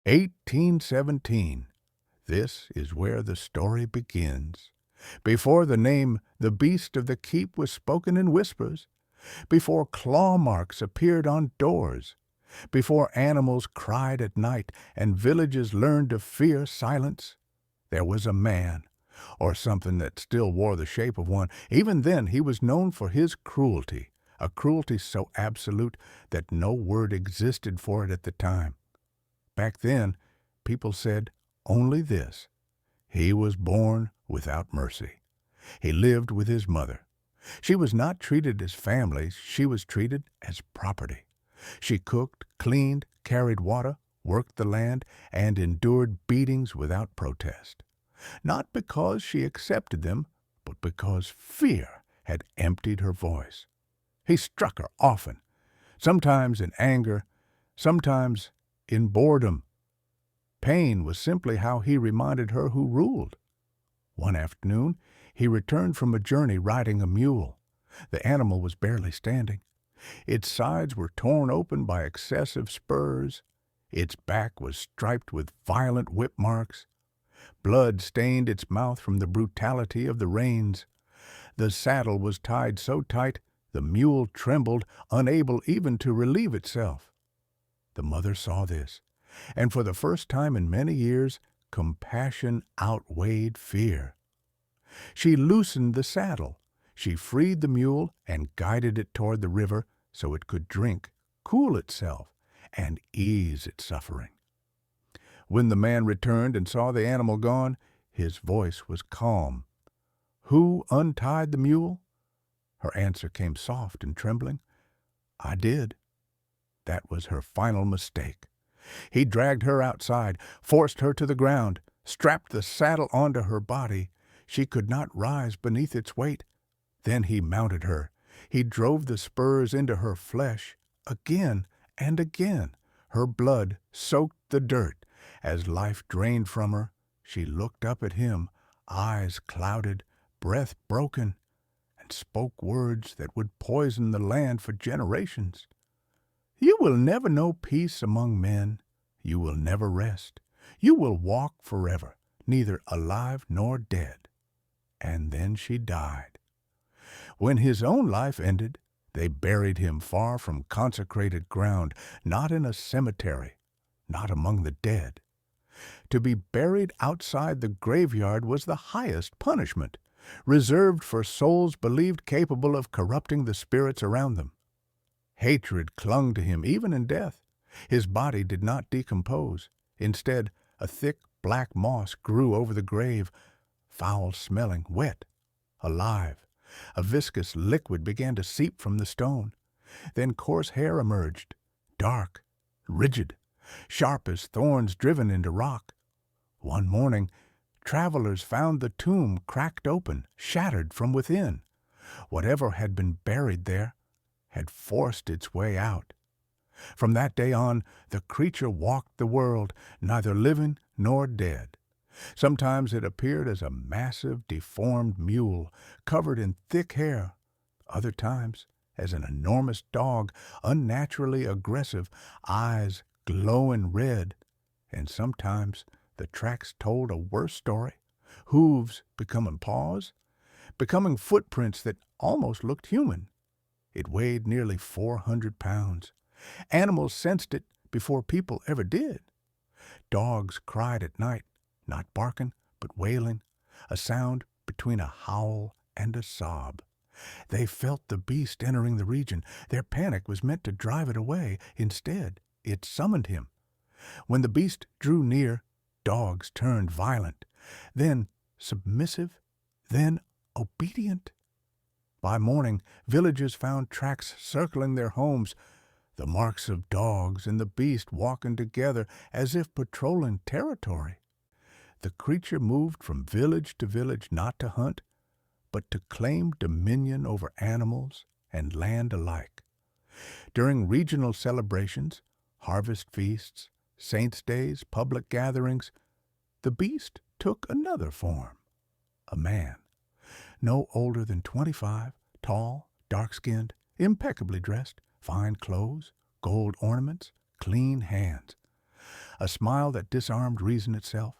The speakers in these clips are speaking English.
1817. This is where the story begins. Before the name the Beast of the Keep was spoken in whispers, before claw marks appeared on doors, before animals cried at night and villages learned to fear silence, there was a man, or something that still wore the shape of one. Even then he was known for his cruelty, a cruelty so absolute that no word existed for it at the time. Back then, people said only this: he was born without mercy. He lived with his mother. She was not treated as family, she was treated as property. She cooked, cleaned, carried water, worked the land, and endured beatings without protest. Not because she accepted them, but because fear had emptied her voice. He struck her often, sometimes in anger, sometimes in boredom. Pain was simply how he reminded her who ruled. One afternoon, he returned from a journey riding a mule. The animal was barely standing. Its sides were torn open by excessive spurs. Its back was striped with violent whip marks. Blood stained its mouth from the brutality of the reins. The saddle was tied so tight the mule trembled, unable even to relieve itself. The mother saw this, and for the first time in many years, compassion outweighed fear. She loosened the saddle. She freed the mule and guided it toward the river so it could drink, cool itself, and ease its suffering. When the man returned and saw the animal gone, his voice was calm. "Who untied the mule?" Her answer came soft and trembling. "I did." That was her final mistake. He dragged her outside, forced her to the ground, strapped the saddle onto her body. She could not rise beneath its weight. Then he mounted her. He drove the spurs into her flesh. Again and again, her blood soaked the dirt. As life drained from her, she looked up at him, eyes clouded, breath broken, and spoke words that would poison the land for generations. "You will never know peace among men. You will never rest. You will walk forever, neither alive nor dead." And then she died. When his own life ended, they buried him far from consecrated ground, not in a cemetery, not among the dead. To be buried outside the graveyard was the highest punishment, reserved for souls believed capable of corrupting the spirits around them. Hatred clung to him even in death. His body did not decompose. Instead, a thick black moss grew over the grave, foul-smelling, wet, alive. A viscous liquid began to seep from the stone. Then coarse hair emerged, dark, rigid, sharp as thorns driven into rock. One morning, travelers found the tomb cracked open, shattered from within. Whatever had been buried there had forced its way out. From that day on, the creature walked the world, neither living nor dead. Sometimes it appeared as a massive, deformed mule, covered in thick hair. Other times, as an enormous dog, unnaturally aggressive, eyes glowing red. And sometimes the tracks told a worse story, hooves becoming paws, becoming footprints that almost looked human. It weighed nearly 400 pounds. Animals sensed it before people ever did. Dogs cried at night, not barking, but wailing, a sound between a howl and a sob. They felt the beast entering the region. Their panic was meant to drive it away. Instead, it summoned him. When the beast drew near, dogs turned violent, then submissive, then obedient. By morning, villagers found tracks circling their homes, the marks of dogs and the beast walking together as if patrolling territory. The creature moved from village to village not to hunt, but to claim dominion over animals and land alike. During regional celebrations, harvest feasts, saints' days, public gatherings, the beast took another form, a man. No older than 25, tall, dark-skinned, impeccably dressed, fine clothes, gold ornaments, clean hands. a smile that disarmed reason itself.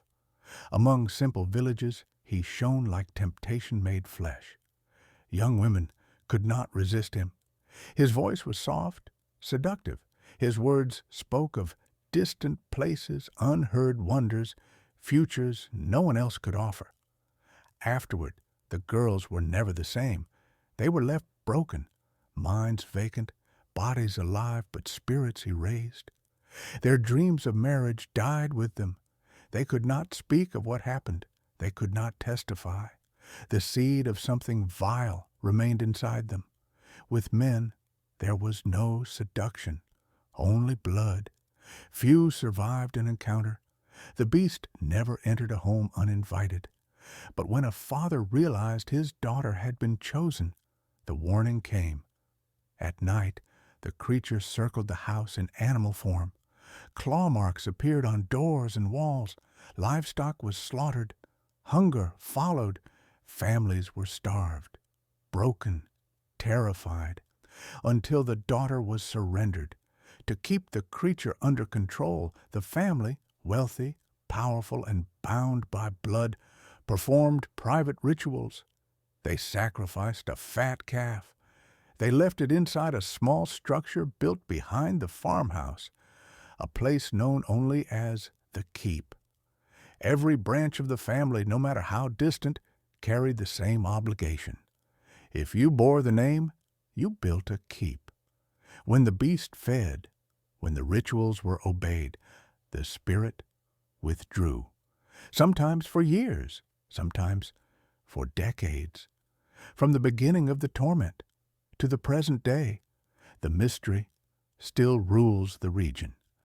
Among simple villages, he shone like temptation made flesh. Young women could not resist him. His voice was soft, seductive. His words spoke of distant places, unheard wonders, futures no one else could offer. Afterward, the girls were never the same. They were left broken, minds vacant, bodies alive, but spirits erased. Their dreams of marriage died with them. They could not speak of what happened. They could not testify. The seed of something vile remained inside them. With men, there was no seduction, only blood. Few survived an encounter. The beast never entered a home uninvited. But when a father realized his daughter had been chosen, the warning came. At night, the creature circled the house in animal form. Claw marks appeared on doors and walls. Livestock was slaughtered. Hunger followed. Families were starved, broken, terrified, until the daughter was surrendered. To keep the creature under control, the family, wealthy, powerful, and bound by blood, performed private rituals. They sacrificed a fat calf. They left it inside a small structure built behind the farmhouse, a place known only as the keep. Every branch of the family, no matter how distant, carried the same obligation. If you bore the name, you built a keep. When the beast fed, when the rituals were obeyed, the spirit withdrew, sometimes for years, sometimes for decades. From the beginning of the torment to the present day, the mystery still rules the region.